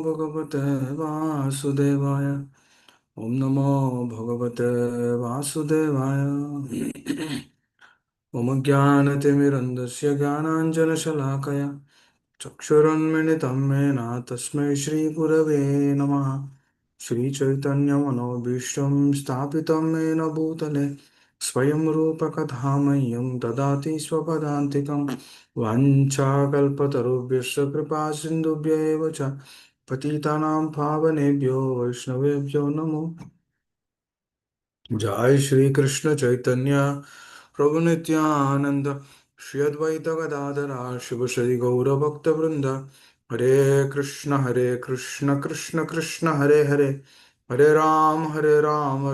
भगवते वासुदेवाय। ओम नमो भगवते वासुदेवाय। मम ज्ञानतिमिरन्धस्य ज्ञानाञ्जनशलाकया चक्षुरुन्मिलितं येन तस्मै श्रीगुरवे नमः। श्रीचैतन्यमनोभीष्टं स्थापितं येन भूतले स्वयं रूपकथा मह्यं ददाति स्वपदान्तिकं। वाञ्छाकल्पतरुभ्यश्च कृपा सिन्धुभ्य एव च पतितानां पावनेभ्यो वैष्णवेभ्यो नमो। जय श्री कृष्ण चैतन्य प्रभु नित्यानंद श्री अद्वैत गदाधर शिव श्री गौर भक्त वृंद। हरे कृष्ण कृष्ण कृष्ण हरे हरे, हरे राम राम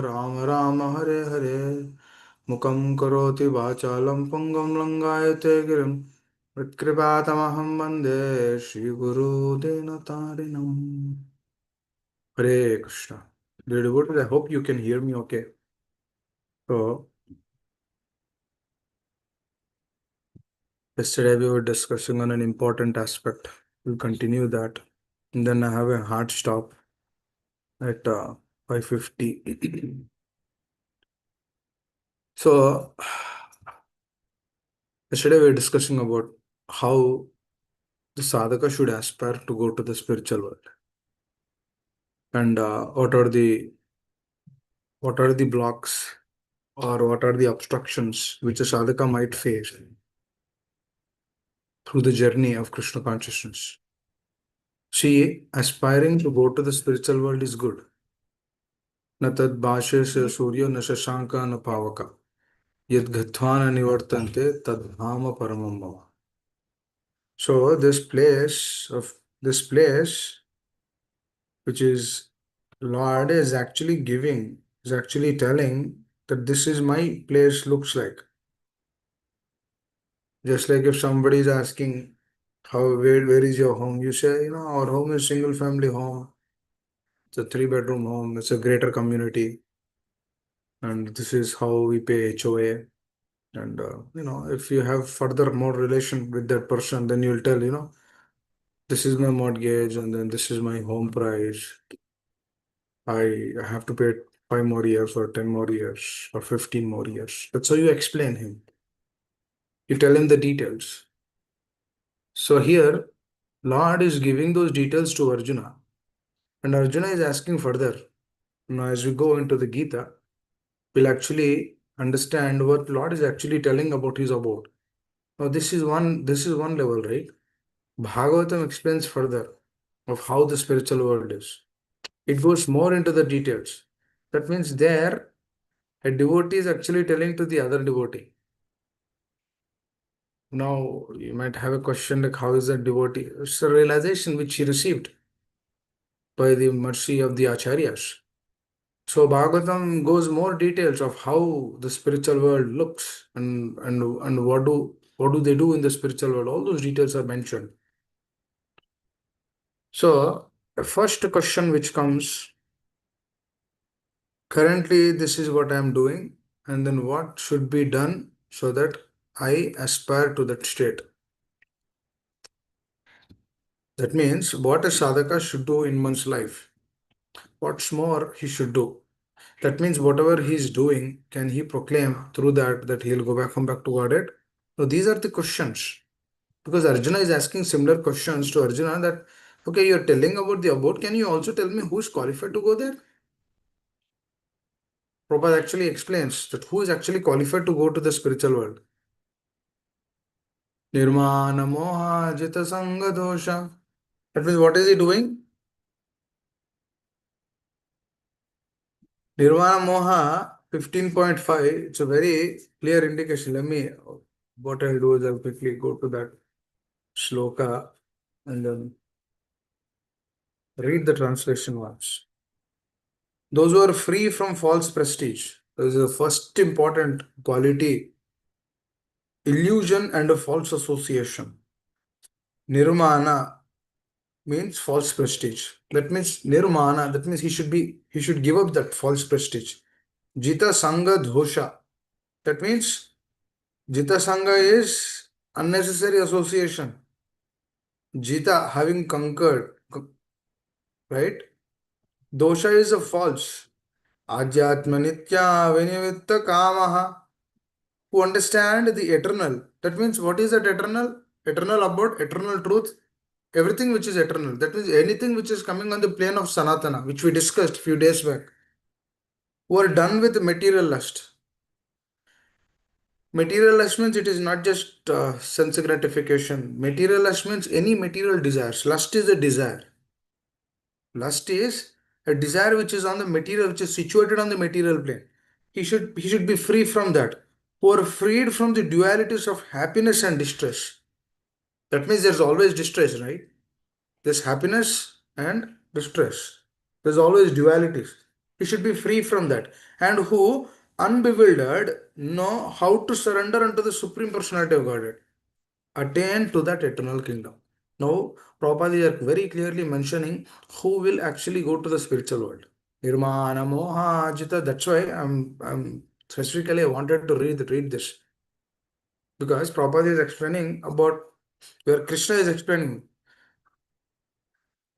राम हरे हरे। मुखं करोति वाचालं पुंगं लंगायते गिरिं यत्कृपातमहं वन्दे श्रीगुरुदेवतारिणम्। Hare Krishna. Dear devotees, I hope you can hear me okay. So, yesterday we were discussing on an important aspect. We'll continue that. And then I have a hard stop at 5:50. So, yesterday we were discussing about how the sadhaka should aspire to go to the spiritual world, and what are the blocks or what are the obstructions which a sadhaka might face through the journey of Krishna consciousness. See, aspiring to go to the spiritual world is good. न तद्भाष्य से सूर्यो न शशांक न पावक यद गत्वा न निवर्तन्ते तद्धाम परमं मम. So this place which is Lord is actually giving, is actually telling that this is my place looks like. Just like if somebody is asking where is your home, you say, our home is single family home. It's a 3-bedroom home. It's a greater community, and this is how we pay HOA. And if you have further more relation with that person, then you'll tell, this is my mortgage, and then this is my home price. I have to pay 5 more years, or 10 more years, or 15 more years. That's how you explain him. You tell him the details. So here, Lord is giving those details to Arjuna, and Arjuna is asking further. Now, as we go into the Gita, we'll actually understand what Lord is actually telling about his abode. Now, this is one level, right? Bhagavatam explains further of how the spiritual world is. It goes more into the details. That means there, a devotee is actually telling to the other devotee. Now, you might have a question like, how is that devotee? It's a realization which he received by the mercy of the acharyas. So Bhagavatam goes more details of how the spiritual world looks, and what do they do in the spiritual world. All those details are mentioned. So the first question which comes, currently this is what I am doing, and then what should be done so that I aspire to that state. That means what a sadhaka should do in one's life. What's more he should do. That means whatever he is doing, can he proclaim through that he'll come back to Godhead? So these are the questions. Because Arjuna is asking similar questions to Arjuna that, okay, you're telling about the abode, can you also tell me who is qualified to go there? Prabhupada actually explains that who is actually qualified to go to the spiritual world. Nirmana moha jita sanga dosha. That means what is he doing? Nirvana Moha 15.5, it's a very clear indication. What I'll do is I'll quickly go to that shloka and then read the translation once. Those who are free from false prestige. This is the first important quality. Illusion and a false association. Nirmana means false prestige. That means nirmana, that means he should give up that false prestige. Jita Sangha Dhosha. That means Jita Sangha is unnecessary association. Jita, having conquered. right? Dosha is a false. Ajatma nitya vinivritta kamaha. Who understand the eternal. That means what is that eternal? Eternal about eternal truth. Everything which is eternal. That means anything which is coming on the plane of Sanatana, which we discussed few days back, who are done with material lust. Material lust means it is not just sense gratification. Material lust means any material desires. Lust is a desire. Lust is a desire which is on the material, which is situated on the material plane. He should be free from that. Who are freed from the dualities of happiness and distress. That means there's always distress, right? There's happiness and distress. There's always dualities. He should be free from that. And who, unbewildered, know how to surrender unto the Supreme Personality of Godhead, attain to that eternal kingdom. Now, Prabhupada is very clearly mentioning who will actually go to the spiritual world. Nirmana Moha Ajita. That's why I'm specifically I wanted to read this. Because Prabhupada is explaining about where Krishna is explaining.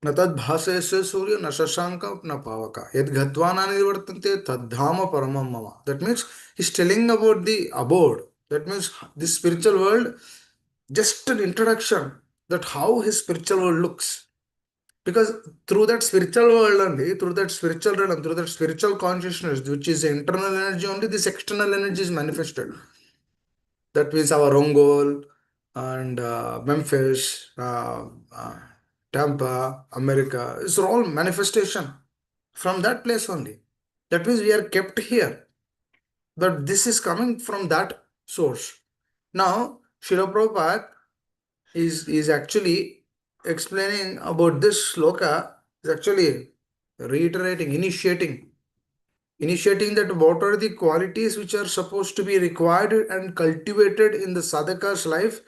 न तद्भासे से सूर्य न शशांक न पावक यद गत्वा न निवर्तन्ते तद्धाम परमम मम. That means he's telling about the abode. That means the spiritual world, just an introduction that how his spiritual world looks. Because through that spiritual world only, through that spiritual realm, through that spiritual consciousness, which is internal energy only, this external energy is manifested. That means our Ongol and Memphis, Tampa, America, is all manifestation from that place only. That means we are kept here. But this is coming from that source. Now, Srila Prabhupada is actually explaining about this sloka, is actually reiterating, initiating that what are the qualities which are supposed to be required and cultivated in the sadhaka's life,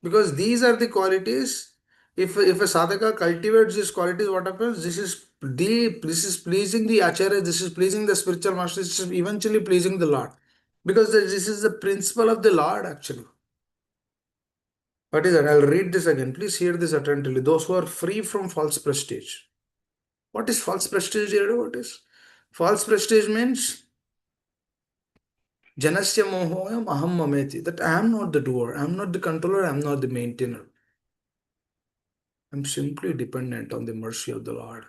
because these are the qualities. If a sadhaka cultivates these qualities, what happens? This is pleasing the acharya, this is pleasing the spiritual master, this is eventually pleasing the Lord, because this is the principle of the Lord actually. What is that? I'll read this again. Please hear this attentively. Those who are free from false prestige. What is false prestige here? What is false prestige means? Janasya mohoyam aham mameti. That I am not the doer, I am not the controller, I am not the maintainer. I am simply dependent on the mercy of the Lord.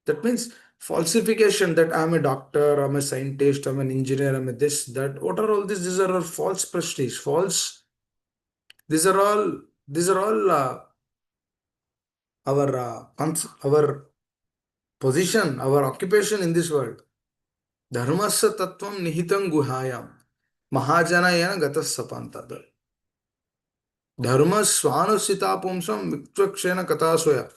That means falsification that I am a doctor, I am a scientist, I am an engineer, I am a this, that. What are all these? These are all false prestige. False. These are all our position, our occupation in this world. Dharmasya tattvam nihitam guhayam. Mahajanayana gatas sapanta. Dharma swanusita pumsam vikshena katasoya.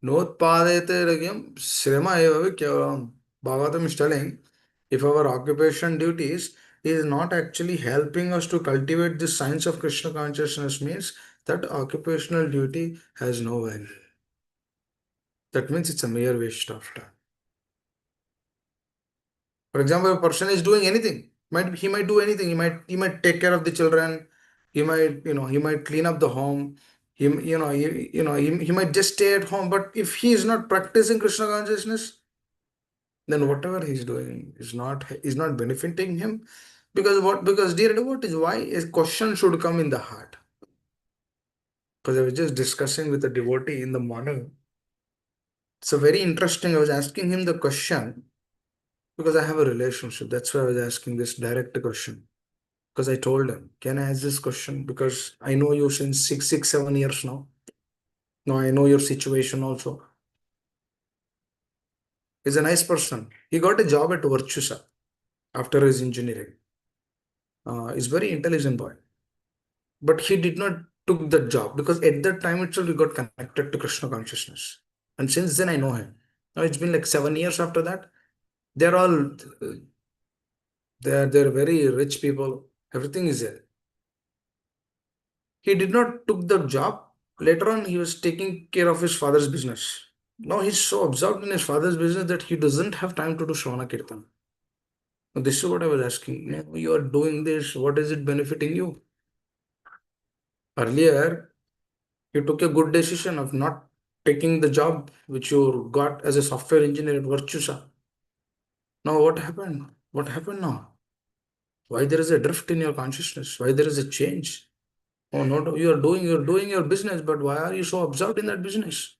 Notpadete ragyam srema eva kevalam. Bhagavatam is telling, if our occupation duties is not actually helping us to cultivate the science of Krishna consciousness, means that occupational duty has no value. That means it's a mere waste of time. For example, a person is doing anything. He might do anything. He might take care of the children. He might clean up the home. He might just stay at home. But if he is not practicing Krishna consciousness, then whatever he's doing is not benefiting him. Because what? Because dear devotees, why a question should come in the heart? Because I was just discussing with a devotee in the morning. So very interesting. I was asking him the question because I have a relationship. That's why I was asking this direct question. Because I told him, can I ask this question? Because I know you since 7 years now. Now I know your situation also. He's a nice person. He got a job at Virtusa after his engineering. He's very intelligent boy. But he did not took that job because at that time itself he got connected to Krishna consciousness. And since then I know him. Now it's been like 7 years after that. They're all they're very rich people. Everything is there. He did not took the job. Later on, he was taking care of his father's business. Now he's so absorbed in his father's business that he doesn't have time to do Shravana Kirtan. Now, this is what I was asking. Now, you are doing this. What is it benefiting you? Earlier, you took a good decision of not taking the job which you got as a software engineer at Virtusa. Now what happened? What happened now? Why there is a drift in your consciousness? Why there is a change? Oh no, you're doing your business, but why are you so absorbed in that business?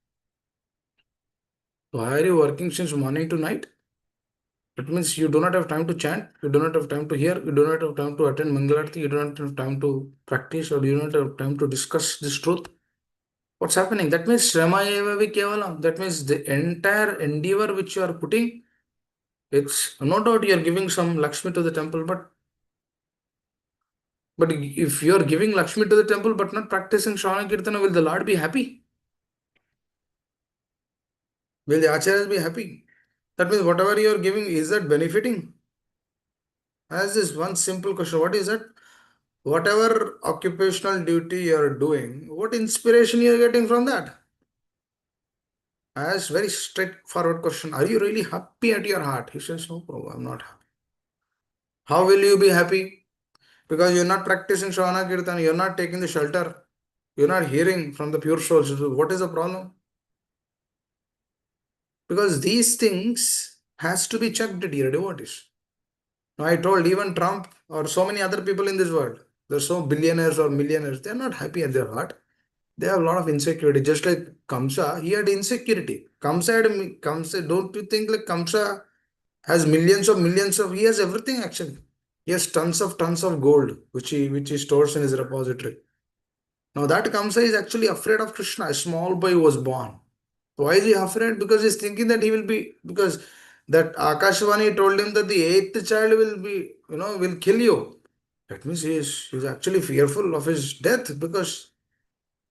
Why are you working since morning to night? That means you do not have time to chant, you do not have time to hear, you do not have time to attend Mangalarti, you do not have time to practice, or you do not have time to discuss this truth. What's happening? That means Shrama eva vi kevalam. That means the entire endeavor which you are putting, it's no doubt you are giving some Lakshmi to the temple, but if you are giving Lakshmi to the temple but not practicing Shravana Kirtana, will the Lord be happy? Will the Acharyas be happy? That means whatever you are giving, is that benefiting? As this one simple question, what is that? Whatever occupational duty you are doing, what inspiration you are getting from that? As very straightforward question, are you really happy at your heart? He says, no, Prabhu, I'm not happy. How will you be happy? Because you're not practicing Shravana Kirtan, you're not taking the shelter, you're not hearing from the pure souls. So what is the problem? Because these things has to be checked, dear devotees. Now I told even Trump or so many other people in this world, they're so billionaires or millionaires, they're not happy at their heart. They have a lot of insecurity. Just like Kamsa, he had insecurity. Kamsa, don't you think like Kamsa has millions of, he has everything actually. He has tons of gold, which he stores in his repository. Now that Kamsa is actually afraid of Krishna. A small boy was born. Why is he afraid? Because he's thinking that he will be, because that Akashvani told him that the eighth child will be, will kill you. That means he's actually fearful of his death because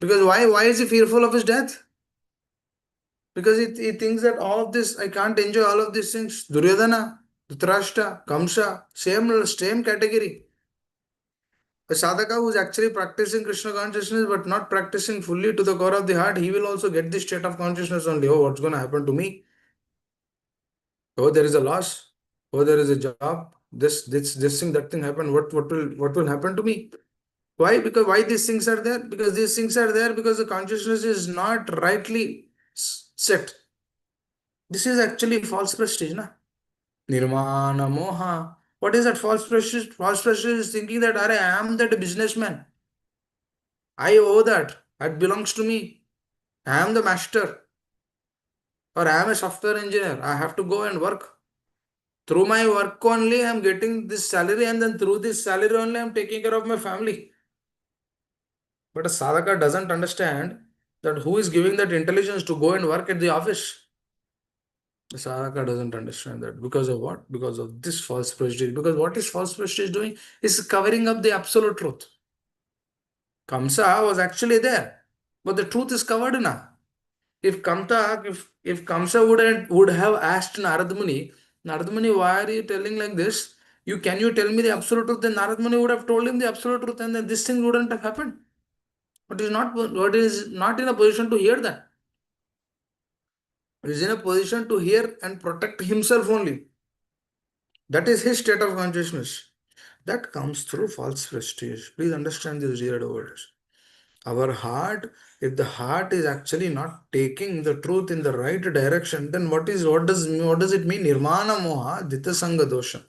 why is he fearful of his death? Because he thinks that all of this, I can't enjoy all of these things. Duryodhana, Dhritarashtra, Kamsa, same category. A sadhaka who is actually practicing Krishna consciousness but not practicing fully to the core of the heart, he will also get this state of consciousness only. Oh, what's going to happen to me? Oh, there is a loss. Oh, there is a job. This thing, that thing happened. What will happen to me? Why? Because why these things are there? Because these things are there because the consciousness is not rightly set. This is actually false prestige, na? Nirvana moha. What is that false prestige? False prestige is thinking that I am that businessman. I owe that. That belongs to me. I am the master. Or I am a software engineer. I have to go and work. Through my work only, I am getting this salary, and then through this salary only, I am taking care of my family. But a sadhaka doesn't understand that who is giving that intelligence to go and work at the office. The sadhaka doesn't understand that. Because of what? Because of this false prestige. Because what is false prestige doing? Is covering up the absolute truth. Kamsa was actually there, but the truth is covered now. If Kamsa would have asked Narad Muni, Narad Muni, why are you telling like this? Can you tell me the absolute truth? Then Narad Muni would have told him the absolute truth, and then this thing wouldn't have happened. But is not in a position to hear that. He is in a position to hear and protect himself only. That is his state of consciousness. That comes through false prestige. Please understand this, dear words. Our heart, if the heart is actually not taking the truth in the right direction, then what does it mean? Nirmana moha dita sanga dosha.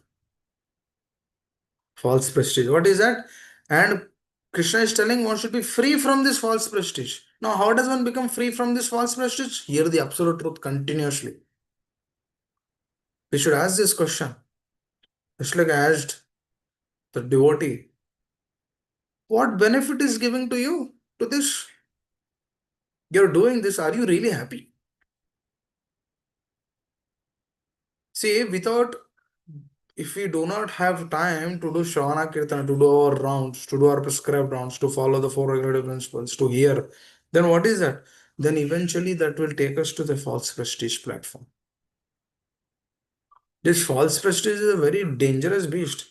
False prestige. What is that? And Krishna is telling one should be free from this false prestige. Now, how does one become free from this false prestige? Hear the absolute truth continuously. We should ask this question. It's like I asked the devotee, what benefit is giving to you to this? You're doing this. Are you really happy? See, if we do not have time to do Shravana Kirtana, to do our rounds, to do our prescribed rounds, to follow the four regulative principles, to hear, then what is that? Then eventually that will take us to the false prestige platform. This false prestige is a very dangerous beast.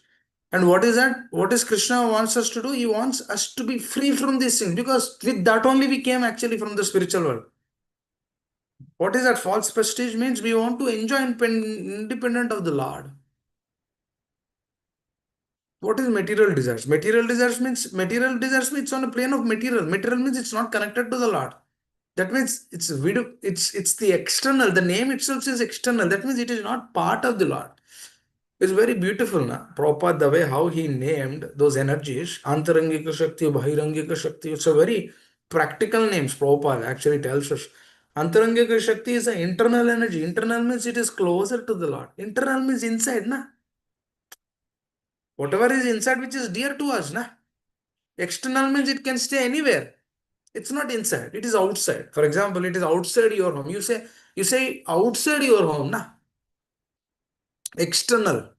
And what is that? What is Krishna wants us to do? He wants us to be free from these things because with that only we came actually from the spiritual world. What is that false prestige means? We want to enjoy independent of the Lord. What is material desires? Material desires means it's on a plane of material. Material means it's not connected to the Lord. That means it's the external. The name itself is external. That means it is not part of the Lord. It's very beautiful, na? Prabhupada, the way how he named those energies, Antarangika Shakti, Bahirangika Shakti, it's a very practical names. Prabhupada actually tells us. Antarangika Shakti is an internal energy. Internal means it is closer to the Lord. Internal means inside, na? Whatever is inside which is dear to us, na? External means it can stay anywhere. It's not inside, it is outside. For example, it is outside your home. You say outside your home, na? External.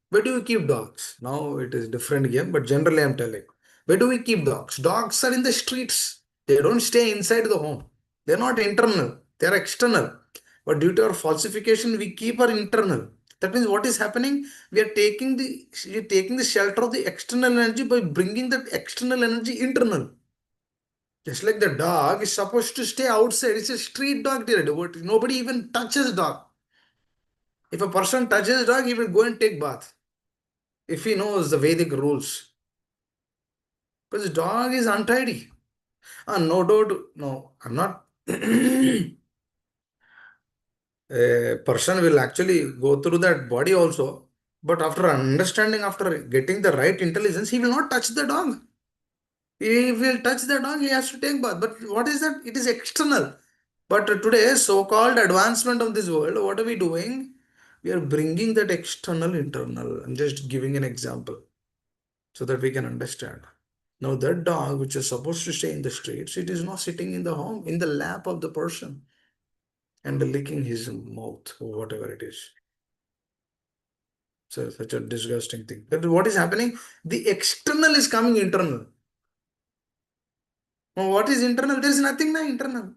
Where do we keep dogs? Now it is different game, but generally I'm telling. Where do we keep dogs? Dogs are in the streets. They don't stay inside the home. They're not internal. They're external. But due to our falsification, we keep our internal. That means what is happening? We are taking the shelter of the external energy by bringing that external energy internal. Just like the dog is supposed to stay outside. It's a street dog, dear devotee. Nobody even touches dog. If a person touches dog, he will go and take bath. If he knows the Vedic rules. Because dog is untidy. No doubt, no, I'm not. A person will actually go through that body also. But after understanding, after getting the right intelligence, he will not touch the dog. He will touch the dog, he has to take bath. But what is that? It is external. But today, so-called advancement of this world, what are we doing? We are bringing that external, internal. I'm just giving an example so that we can understand. Now that dog which is supposed to stay in the streets, it is not sitting in the home, in the lap of the person and licking his mouth or whatever it is. So such a disgusting thing. But what is happening? The external is coming internal. Now what is internal? There is nothing now internal.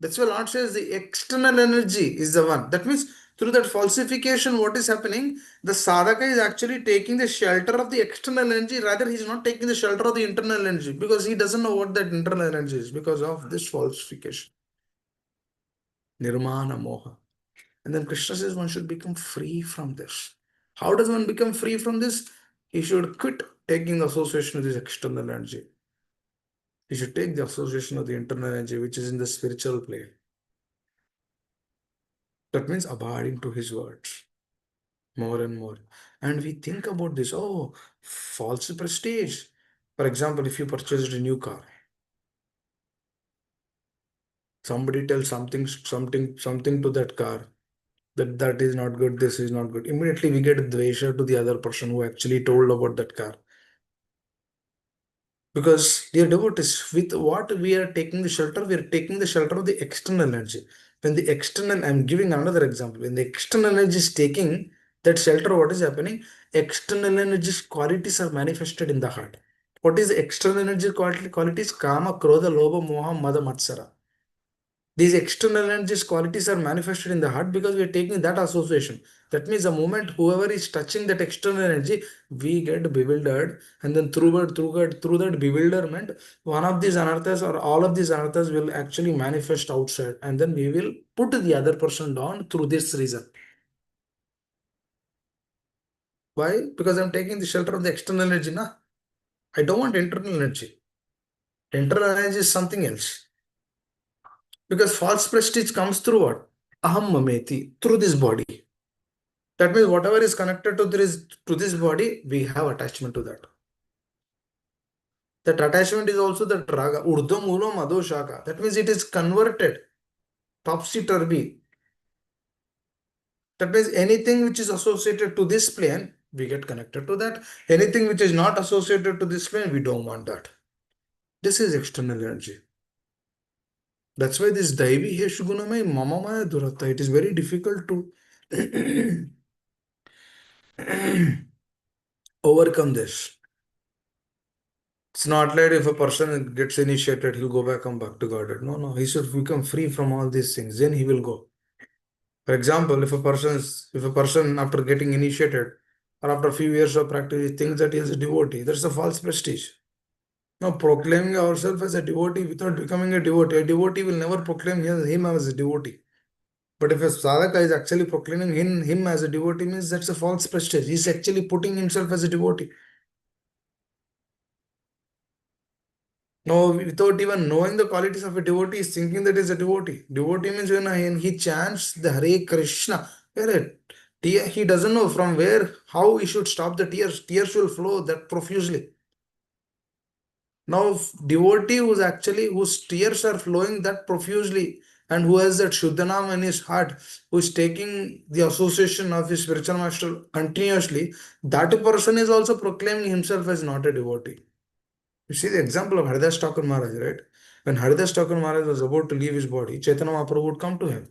That's why Lord says the external energy is the one. That means through that falsification, what is happening? The sadhaka is actually taking the shelter of the external energy, rather, he is not taking the shelter of the internal energy because he doesn't know what that internal energy is because of this falsification. Nirmana moha. And then Krishna says one should become free from this. How does one become free from this? He should quit taking association with this external energy. He should take the association of the internal energy, which is in the spiritual plane. That means abiding to his words more and more. And we think about this, oh, false prestige. For example, if you purchased a new car, somebody tells something to that car that is not good, this is not good. Immediately we get dvesha to the other person who actually told about that car. Because, dear devotees, with what we are taking the shelter, we are taking the shelter of the external energy. When the external, I'm giving another example. When the external energy is taking that shelter, what is happening? External energy's qualities are manifested in the heart. What is the external energy qualities? Kama, Krodha, Lobha, Moha, Mada, Matsara. These external energies qualities are manifested in the heart because we are taking that association. That means the moment whoever is touching that external energy, we get bewildered, and then through that bewilderment, one of these anarthas or all of these anarthas will actually manifest outside, and then we will put the other person down through this reason. Why? Because I'm taking the shelter of the external energy, na? I don't want internal energy. Internal energy is something else. Because false prestige comes through what? Aham mameti, through this body. That means whatever is connected to this body, we have attachment to that. That attachment is also the raga. Urdhva Mula Madho Shaka. That means it is converted. Topsy-turvy. That means anything which is associated to this plane, we get connected to that. Anything which is not associated to this plane, we don't want that. This is external energy. That's why this Daivi Heshugunamai Mamamaya Duratta. It is very difficult to overcome this. It's not like if a person gets initiated, he'll go back, come back to Godhead. No, no, he should become free from all these things. Then he will go. For example, if a person after getting initiated or after a few years of practice, he thinks that he is a devotee, that's a false prestige. Now, proclaiming ourselves as a devotee without becoming a devotee will never proclaim him as a devotee. But if a sadhaka is actually proclaiming him as a devotee, means that's a false prestige. He's actually putting himself as a devotee. No, without even knowing the qualities of a devotee, is thinking that is a devotee. Devotee means when he chants the Hare Krishna, where a tear, he doesn't know from where, how he should stop the tears. Tears will flow that profusely. Now, devotee who's actually, whose tears are flowing that profusely and who has that Shuddhanam in his heart, who is taking the association of his spiritual master continuously, that person is also proclaiming himself as not a devotee. You see the example of Haridas Thakur Maharaj, right? When Haridas Thakur Maharaj was about to leave his body, Chaitanya Mahaprabhu would come to him.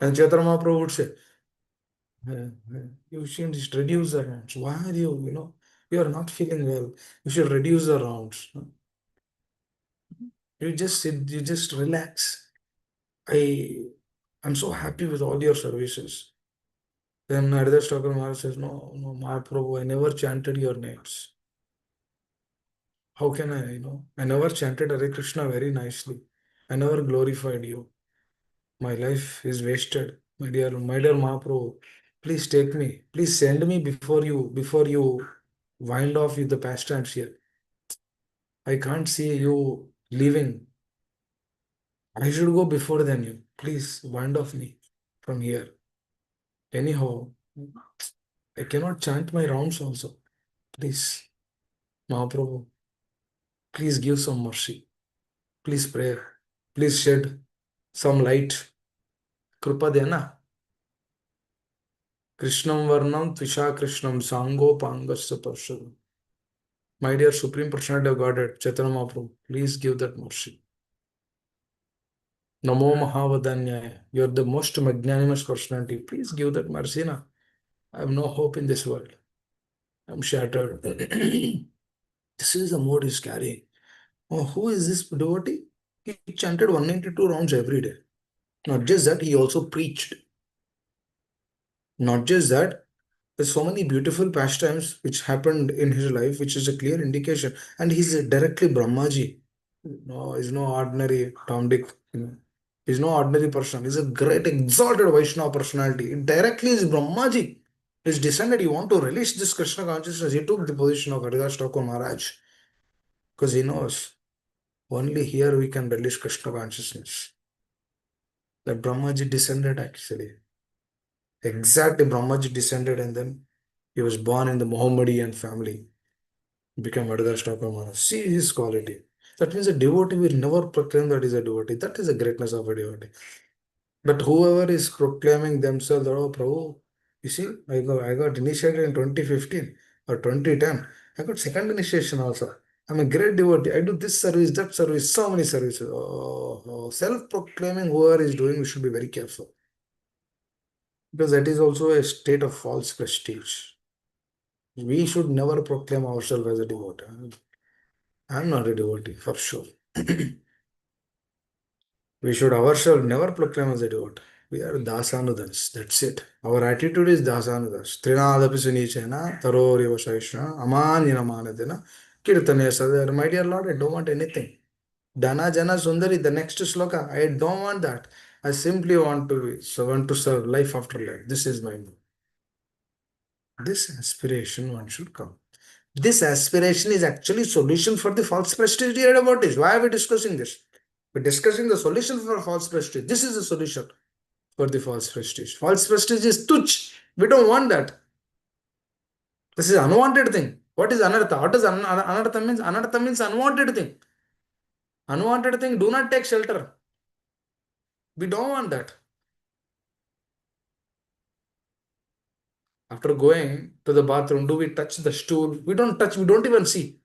And Chaitanya Mahaprabhu would say, you should just reduce the rounds. Why are you are not feeling well. You should reduce the rounds. You just sit, you just relax. I I'm so happy with all your services. Then Haridas Thakur Maharaj says, no, no, Mahaprabhu, I never chanted your names. How can I never chanted Hare Krishna very nicely. I never glorified you. My life is wasted. My dear Mahaprabhu, please take me. Please send me before you wind off with the pastimes here. I can't see you leaving. I should go before than you. Please wind off me from here. Anyhow, I cannot chant my rounds also. Please, Mahaprabhu, please give some mercy. Please pray. Please shed some light. Kripa dena. Krishnam Varnam Tvisha Krishnam Sango Pangasya Parshadam. My dear Supreme Personality of Godhead, Chaitanya Mahaprabhu, please give that mercy. Namo Mahavadanyaya. You are the most magnanimous personality. Please give that mercy. Na. I have no hope in this world. I'm shattered. This is the mode he's carrying. Oh, who is this devotee? He chanted 192 rounds every day. Not just that, he also preached. Not just that, there's so many beautiful pastimes which happened in his life, which is a clear indication. And he's directly Brahmaji. No, he's no ordinary Tom Dick. He's no ordinary person. He's a great exalted Vaishnava personality. It directly is Brahmaji. His descendant, he want to release this Krishna consciousness. He took the position of Haridas Thakur Maharaj because he knows only here we can release Krishna consciousness. That Brahmaji descended actually. Exactly, Brahmaji descended and then he was born in the Mohammedan family, became Haridas Thakur Maharaj. See his quality. That means a devotee will never proclaim that he's a devotee. That is the greatness of a devotee. But whoever is proclaiming themselves, oh Prabhu, you see, I got initiated in 2015 or 2010. I got second initiation also. I'm a great devotee. I do this service, that service, so many services. Self-proclaiming whoever is doing, we should be very careful. Because that is also a state of false prestige. We should never proclaim ourselves as a devotee. I'm not a devotee, for sure. We should ourselves never proclaim as a devotee. We are dasanudas. That's it. Our attitude is dasanudas. Trinadapi sunichena, taroriva shaishna, amanina manadena, kirtane sadhar. My dear Lord, I don't want anything. Dana Jana Sundari, the next sloka. I don't want that. I simply want to serve life after life. This is my mood. This aspiration one should come. This aspiration is actually solution for the false prestige devotees. Why are we discussing this? We're discussing the solution for false prestige. This is the solution for the false prestige. False prestige is tuch. We don't want that. This is unwanted thing. What is anartha? What does anartha means? Anartha means unwanted thing. Unwanted thing, do not take shelter. We don't want that. After going to the bathroom, do we touch the stool? We don't touch, we don't even see.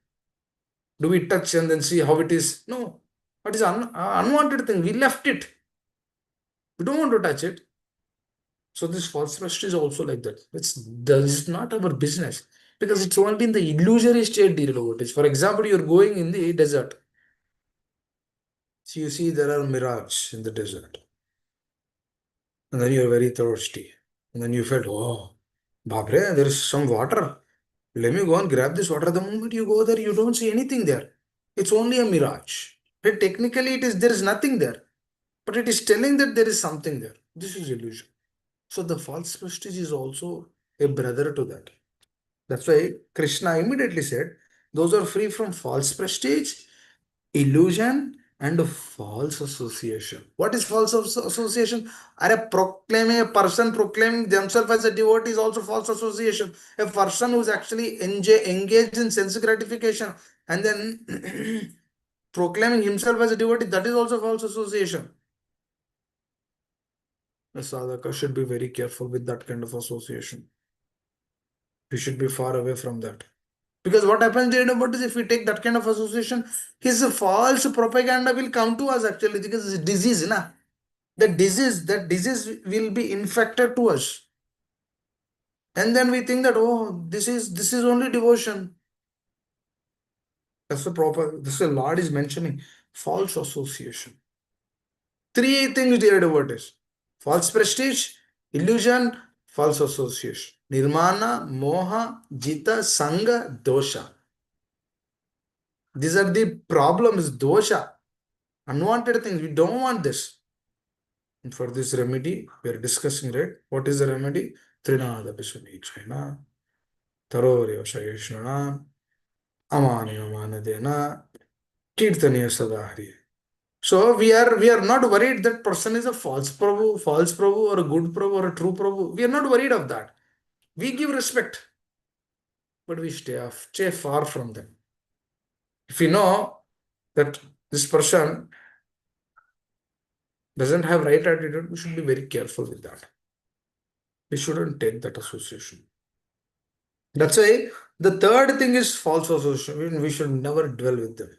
Do we touch and then see how it is? No. What is unwanted thing? We left it. We don't want to touch it. So this false trust is also like that. That is not our business because it's only in the illusory state deal about it. For example, you're going in the desert. So you see there are mirage in the desert. And then you're very thirsty. And then you felt, oh, Babre, there is some water. Let me go and grab this water. The moment you go there, you don't see anything there. It's only a mirage. But technically, there is nothing there. But it is telling that there is something there. This is illusion. So the false prestige is also a brother to that. That's why Krishna immediately said, those are free from false prestige illusion and false association. What is false association? Are proclaiming a person proclaiming themselves as a devotee is also false association. A person who is actually engaged in sense gratification and then proclaiming himself as a devotee, that is also false association. The sadhaka should be very careful with that kind of association. We should be far away from that. Because what happens there about is if we take that kind of association, his false propaganda will come to us actually because it's disease, na? That disease will be infected to us. And then we think that, oh, this is only devotion. That's the proper, this is the Lord is mentioning false association. Three things dear devotees. False prestige, illusion, false association. Nirmana, moha, jita, sanga, dosha. These are the problems, dosha. Unwanted things. We don't want this. And for this remedy, we are discussing, right? What is the remedy? Trinada Pisunichana, Tarorya Shayeshnana, Amani Kirtaniya Sadahari. So we are not worried that person is a false Prabhu, or a good Prabhu, or a true Prabhu. We are not worried of that. We give respect, but we stay far from them. If we know that this person doesn't have right attitude, we should be very careful with that. We shouldn't take that association. That's why the third thing is false association. We should never dwell with them.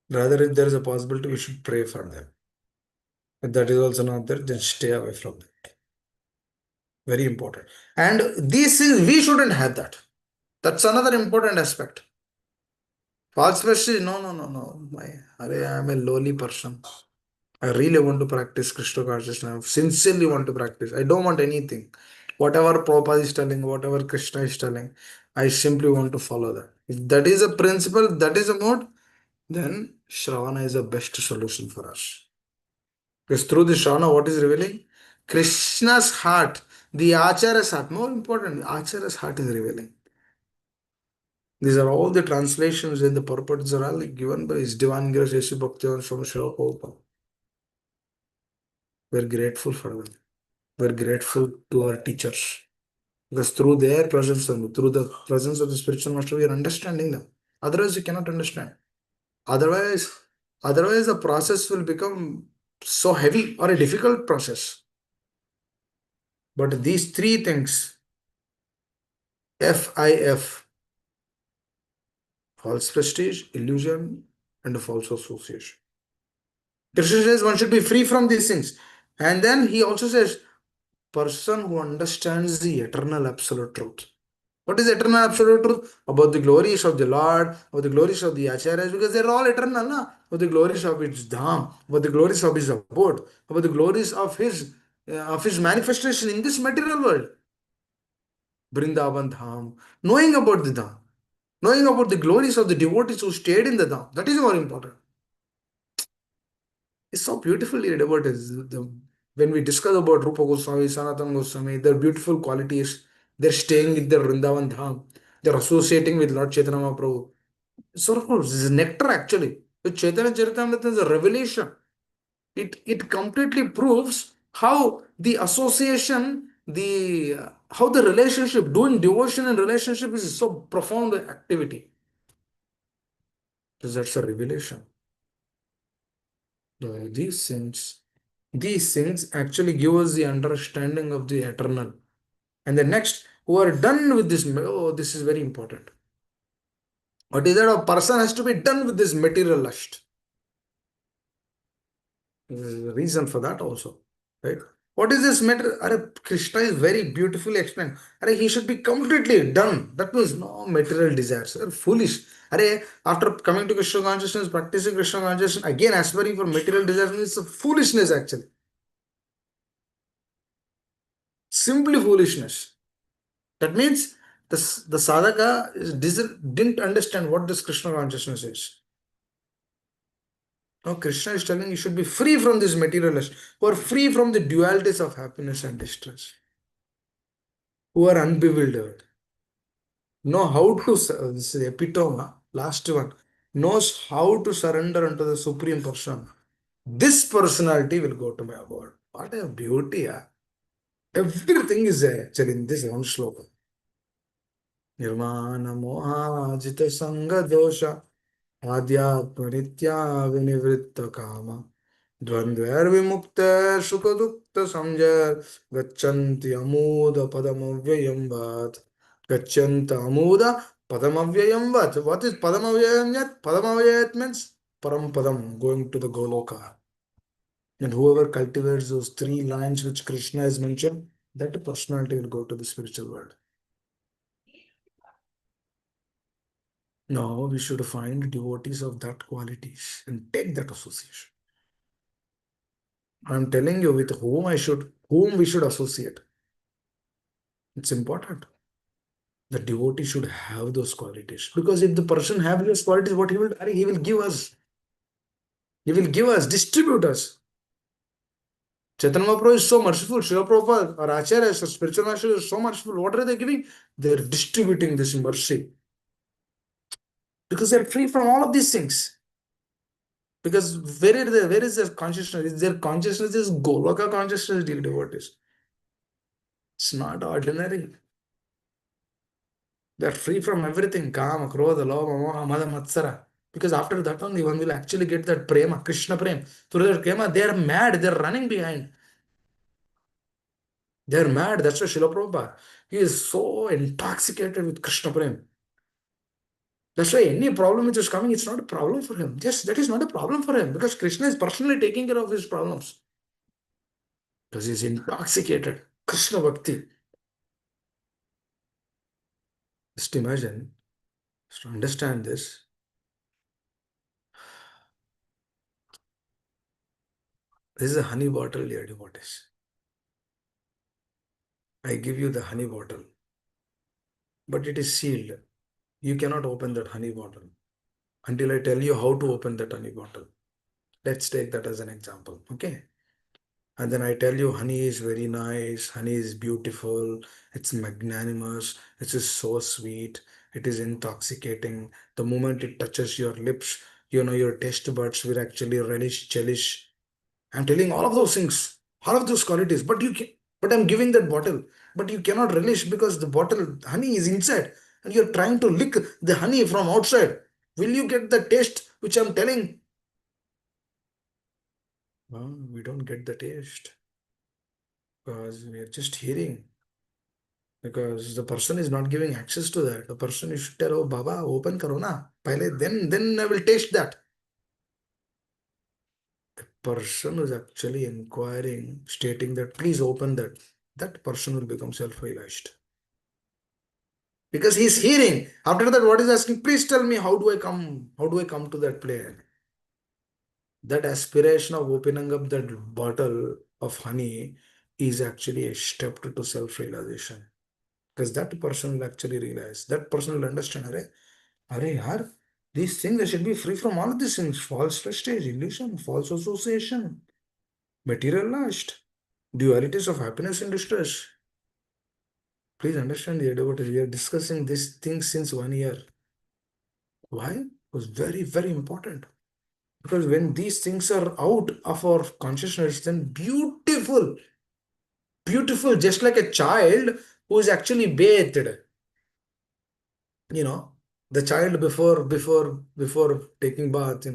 Rather, if there is a possibility, we should pray for them. If that is also not there, then stay away from them. Very important. And this is, we shouldn't have that. That's another important aspect. False prestige, no, no, no, no. I am a lowly person. I really want to practice Krishna consciousness. I sincerely want to practice. I don't want anything. Whatever Prabhupada is telling, whatever Krishna is telling, I simply want to follow that. If that is a principle, that is a mode, then Shravana is the best solution for us. Because through the Shravana, what is revealing? Krishna's heart, the Acharya's heart, more important, Acharya's heart is revealing. These are all the translations and the purports are all given by His Divine Grace, Yesu Bhaktivedanta Swami Srila Prabhupada. We're grateful for them. We're grateful to our teachers. Because through their presence and through the presence of the spiritual master, we are understanding them. Otherwise, you cannot understand. Otherwise, otherwise the process will become so heavy or a difficult process. But these three things, FIF, false prestige, illusion, and false association. Krishna says one should be free from these things. And then he also says, person who understands the eternal absolute truth. What is eternal absolute truth? About the glories of the Lord, about the glories of the Acharyas, because they're all eternal, na? About the glories of his Dham, about the glories of his abode, about the glories of his manifestation in this material world. Vrindavan Dham, knowing about the Dham, knowing about the glories of the devotees who stayed in the Dham, that is more important. It's so beautifully read about it. When we discuss about Rupa Goswami, Sanatana Goswami, their beautiful qualities, they're staying with their Vrindavan Dham, they're associating with Lord Chaitanya Mahaprabhu. Sort of this is nectar actually. The Chaitanya Charitamrita is a revelation. It completely proves how the association, how the relationship, doing devotion and relationship is so profound activity. Because that's a revelation. These things actually give us the understanding of the eternal. And the next, who are done with this, oh, this is very important. What is that? A person has to be done with this material lust. There's a reason for that also, right? What is this matter? Krishna is very beautifully explained. He should be completely done. That means no material desires. Foolish. After coming to Krishna consciousness, practicing Krishna consciousness, again aspiring for material desires means foolishness actually. Simply foolishness. That means the sadhaka didn't understand what this Krishna consciousness is. Now Krishna is telling you should be free from this materialist, who are free from the dualities of happiness and distress, who are unbewildered, know how to, this is epitome, last one, knows how to surrender unto the Supreme Person, this personality will go to my abode. What a beauty! Yeah. Everything is there actually in this one sloka. Nirvana moha jita sanga dosha adhyatma nitya vinivritta kama dvandvar vimukta sukha dukta samjar gachanti amuda padamavyayam vat gachanta amuda padamavyayam vat. What is padamavyayam yat? Padamavyayat means param padam, going to the Goloka. And whoever cultivates those three lines which Krishna has mentioned, that personality will go to the spiritual world. No, we should find devotees of that qualities and take that association. I'm telling you with whom we should associate. It's important. The devotee should have those qualities. Because if the person have those qualities, what he will do? He will give us. He will give us, distribute us. Chaitanya Mahaprabhu is so merciful. Srila Prabhupada or Acharya, so spiritual master is so merciful. What are they giving? They're distributing this mercy. Because they're free from all of these things. Because where is their consciousness? Is their consciousness is Goloka consciousness, dear devotees. It's not ordinary. They're free from everything. Kama, Krodha, Lobha, Moha, Mada, Matsara. Because after that only one will actually get that prema, Krishna prema. Through that prema, they're mad, they're running behind. They're mad. That's why Srila Prabhupada, he is so intoxicated with Krishna prema. That's why any problem which is coming, it's not a problem for him. Yes, that is not a problem for him because Krishna is personally taking care of his problems. Because he's intoxicated. Krishna Bhakti. Just imagine, just to understand this, this is a honey bottle, dear devotees. I give you the honey bottle, but it is sealed. You cannot open that honey bottle until I tell you how to open that honey bottle. Let's take that as an example, okay? And then I tell you, honey is very nice, honey is beautiful, it's magnanimous, it is so sweet, it is intoxicating. The moment it touches your lips, your taste buds will actually relish, cherish. I'm telling all of those things, all of those qualities, but I'm giving that bottle, but you cannot relish because the bottle honey is inside, and you're trying to lick the honey from outside. Will you get the taste which I'm telling? Well, we don't get the taste because we are just hearing. Because the person is not giving access to that. The person is should tell, oh Baba, open karo na. Pehle, then I will taste that. Person is actually inquiring, stating that please open that. That person will become self-realized. Because he's hearing. After that, what is asking? Please tell me how do I come? How do I come to that place? That aspiration of opening up that bottle of honey is actually a step to self-realization. Because that person will actually realize. That person will understand. Arey yaar, these things they should be free from all of these things. False prestige, illusion, false association, material lust, dualities of happiness and distress. Please understand, dear devotees, we are discussing these things since 1 year. Why? It was very, very important. Because when these things are out of our consciousness, then beautiful, beautiful, just like a child who is actually bathed. You know, the child before taking bath,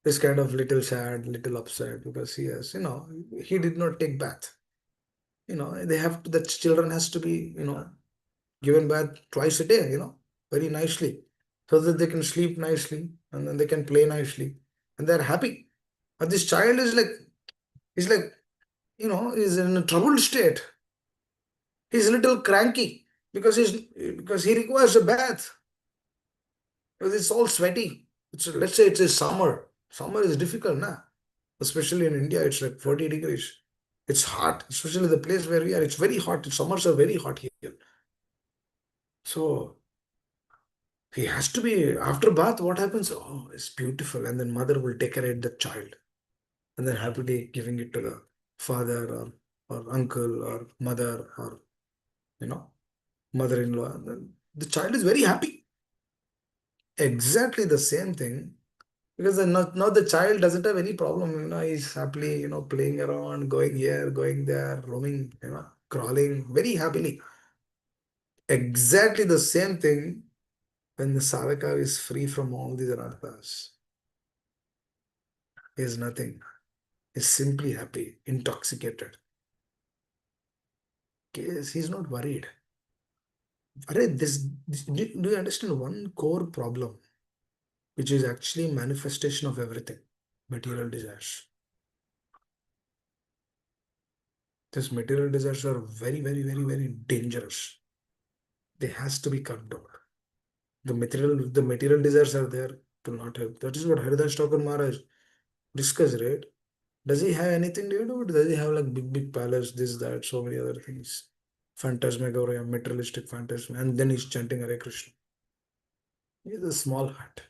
is kind of little sad, little upset because he did not take bath. They have to, the children has to be, given bath twice a day, very nicely, so that they can sleep nicely and then they can play nicely and they're happy. But this child is like, is in a troubled state. He's a little cranky because he requires a bath because it's all sweaty. Let's say it's a summer. Summer is difficult, na? Especially in India, it's like 40 degrees. It's hot, especially the place where we are. It's very hot. Summers are very hot here. So he has to be after bath. What happens? Oh, it's beautiful, and then mother will decorate the child, and then happily giving it to the father or uncle or mother or you know mother-in-law. And then the child is very happy. Exactly the same thing. Because now the child doesn't have any problem, he's happily, playing around, going here, going there, roaming, crawling very happily. Exactly the same thing when the sadhaka is free from all these anarthas. He is nothing. He's simply happy, intoxicated. He's not worried. Do you understand one core problem, which is actually manifestation of everything? Material desires. These material desires are very, very, very, very dangerous. They has to be cut down. The material desires are there to not help. That is what Haridas Thakur Maharaj discussed, right? Does he have anything to do? Does he have like big, big palace, this, that, so many other things? Phantasmagoria, materialistic phantasm, and then he's chanting Hare Krishna. He has a small hut.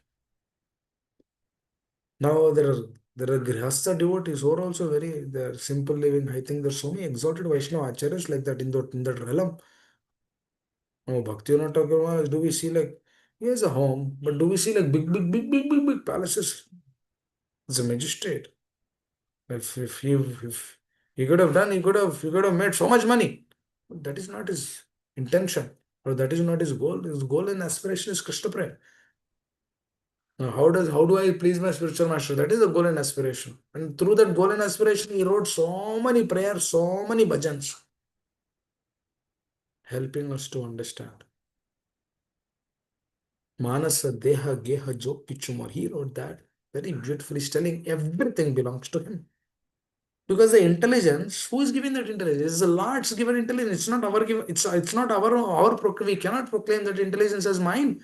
Now there are Grihastha devotees who are also they're simple living. I think there's so many exalted Vaishnava acharyas like that in that realm. Oh, Bhaktivinoda Thakur Maharaj, do we see like he has a home, but do we see like big, big, big, big, big, big palaces? It's a magistrate. If he could have done, he could have made so much money. But that is not his intention, or that is not his goal. His goal and aspiration is Krishna Prem. Now, how do I please my spiritual master? That is the goal and aspiration. And through that goal and aspiration, he wrote so many prayers, so many bhajans, helping us to understand. Manasa Deha Geha Jo Pichumar. He wrote that very beautifully, telling everything belongs to him. Because the intelligence, who is giving that intelligence? It's the Lord's given intelligence. It's not our given. It's not our we cannot proclaim that intelligence as mine.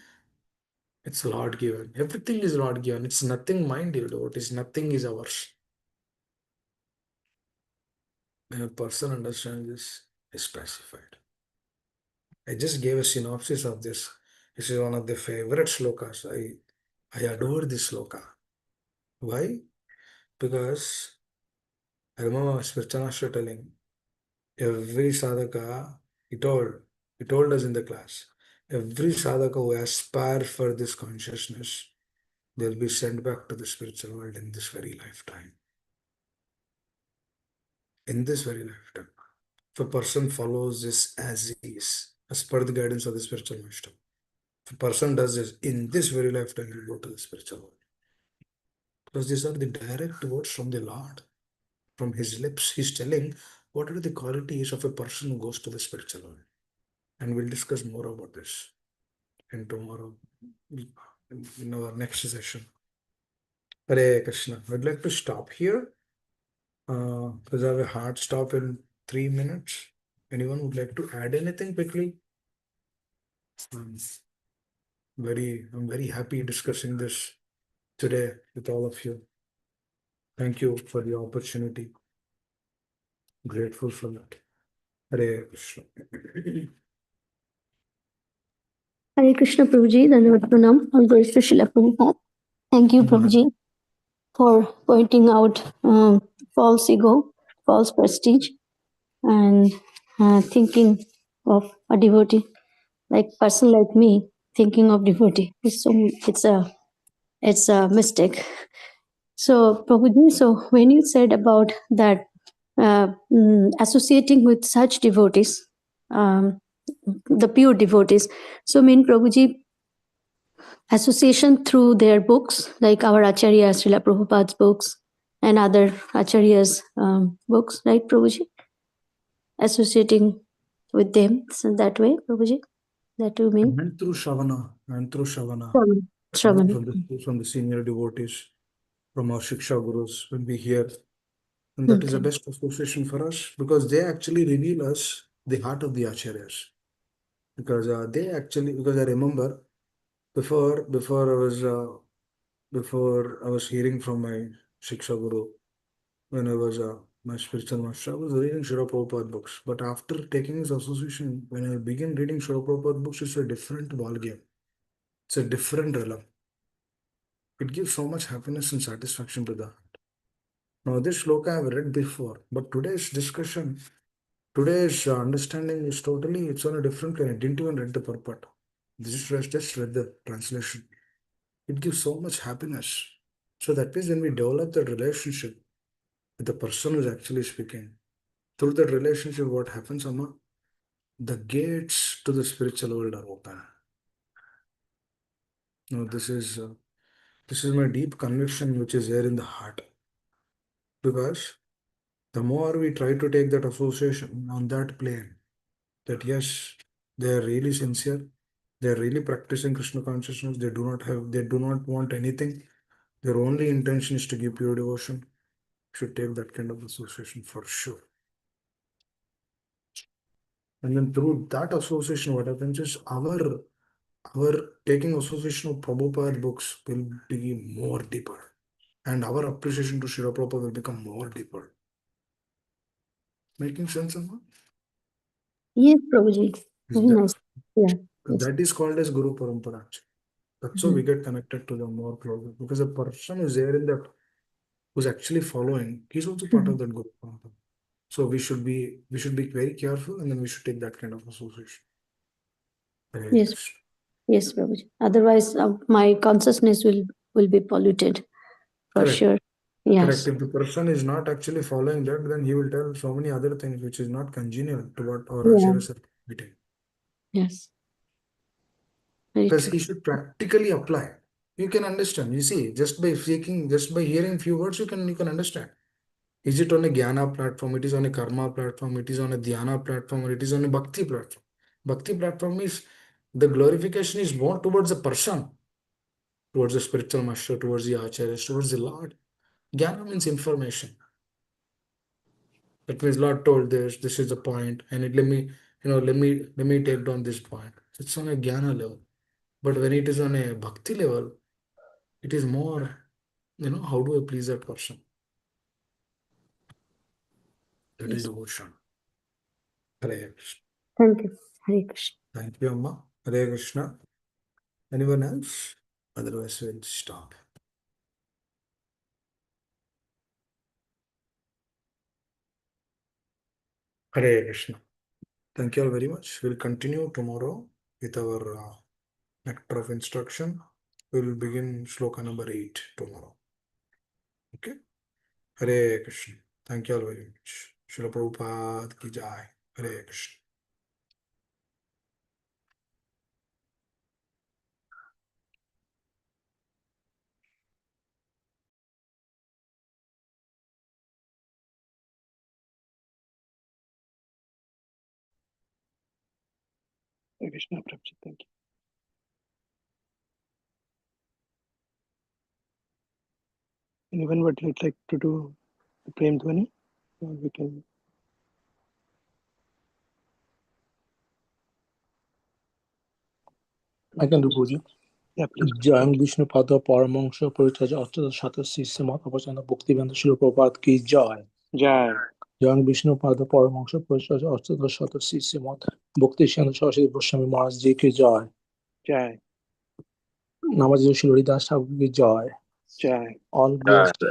It's Lord given. Everything is Lord given. It's nothing mine, dear Lord. It's nothing is ours. When a person understands this, is specified. I just gave a synopsis of this. This is one of the favorite slokas. I adore this sloka. Why? Because I remember Spiritual Master telling every sadhaka, he told, he told us in the class, every sadhaka who aspire for this consciousness, they'll be sent back to the spiritual world in this very lifetime. In this very lifetime. If a person follows this as is, as per the guidance of the spiritual master, if a person does this in this very lifetime, he will go to the spiritual world. Because these are the direct words from the Lord. From his lips, he's telling what are the qualities of a person who goes to the spiritual world. And we'll discuss more about this in tomorrow, in our next session. Hare Krishna. I'd like to stop here because I have a hard stop in 3 minutes. Anyone would like to add anything quickly? Um, I'm very happy discussing this today with all of you. Thank you for the opportunity. Grateful for that. Hare Krishna. Hare Krishna Prabhuji, Dandavat Pranam, all glories to Srila Prabhupada. Thank you, Prabhuji, for pointing out false ego, false prestige, and thinking of a devotee, like person like me, thinking of devotee. It's a mistake. So, Prabhuji, so when you said about that associating with such devotees, the pure devotees, so mean Prabhuji, association through their books, like our Acharya Srila Prabhupada's books and other Acharyas' books, right, Prabhuji? Associating with them, so that way, Prabhuji? That you mean? And through Shavana, Shravana. from the senior devotees, from our Shiksha Gurus, when we hear, and that is the Okay. best association for us because they actually reveal us the heart of the Acharyas. Because because I remember before I was hearing from my Shiksha Guru, when I was my spiritual master, I was reading Srila Prabhupada books. But after taking his association, when I began reading Srila Prabhupada books, it's a different ballgame. It's a different realm. It gives so much happiness and satisfaction to the heart. Now, this shloka I've read before, but today's understanding is totally, it's on a different plane. I didn't even read the purport. Just read the translation. it gives so much happiness. So that means when we develop that relationship with the person who's actually speaking, through that relationship, what happens, Amma? The gates to the spiritual world are open. Now, this is my deep conviction, which is there in the heart. Because the more we try to take that association on that plane, that yes, they are really sincere, they are really practicing Krishna consciousness, they do not want anything. Their only intention is to give pure devotion. Should take that kind of association for sure. And then through that association, what happens is our taking association of Prabhupada books will be more deeper. And our appreciation to Srila Prabhupada will become more deeper. Making sense, Amma? Yes, Prabhuji. Is Very that, nice. Yeah. Yes. that is called as Guru Parampara. That's how we get connected to them more closer. Because a person who's there in that, who's actually following, he's also part of Mhm. that Guru Parampara. So we should be very careful, and then we should take that kind of association. Hare Yes. Krishna. Yes, Prabhuji. Otherwise, my consciousness will be polluted for Correct. sure. Correct. Yes. If the person is not actually following that, then he will tell so many other things which is not congenial to what our Yeah. acharyas are meeting. Yes. Very Because true. he should practically apply. You can understand. You see, just by hearing few words, you can understand. Is it on a Jnana platform? It is on a Karma platform. It is on a Dhyana platform, or it is on a Bhakti platform. Bhakti platform is the glorification is more towards the person, towards the spiritual master, towards the acharyas, towards the Lord. Jnana means information. That means Lord told this is the point, and let me take down this point. It's on a Jnana level. But when it is on a Bhakti level, it is more, how do I please that person? That is Yes. devotion. Hare Krishna. Thank you. Hare Krishna. Thank you, Amma. Hare Krishna. Anyone else? Otherwise, we'll stop. Hare Krishna. Thank you all very much. We'll continue tomorrow with our nectar of instruction. We'll begin sloka number 8 tomorrow. Okay? Hare Krishna. Thank you all very much. Srila Prabhupada ki jai. Hare Krishna. Hare Krishna, Prabhuji. Thank you. Anyone would like to do the Prem Dhwani? We can. I can do Puja. Yeah, please. Jayang Vishnu Pada Paramangsha Parichaja Archata Shata Sisamat Apachana Bhaktivinoda Srila Prabhupada ki jai. Jai. Jayang Vishnu Pada Paramangsha Parichaja Archata Shata Sisamat Bhaktivinoda Saraswati Goswami Maharaj ji ki jai. Jai. Namaji Shri Das Thakur ki jai. Jai. All blessed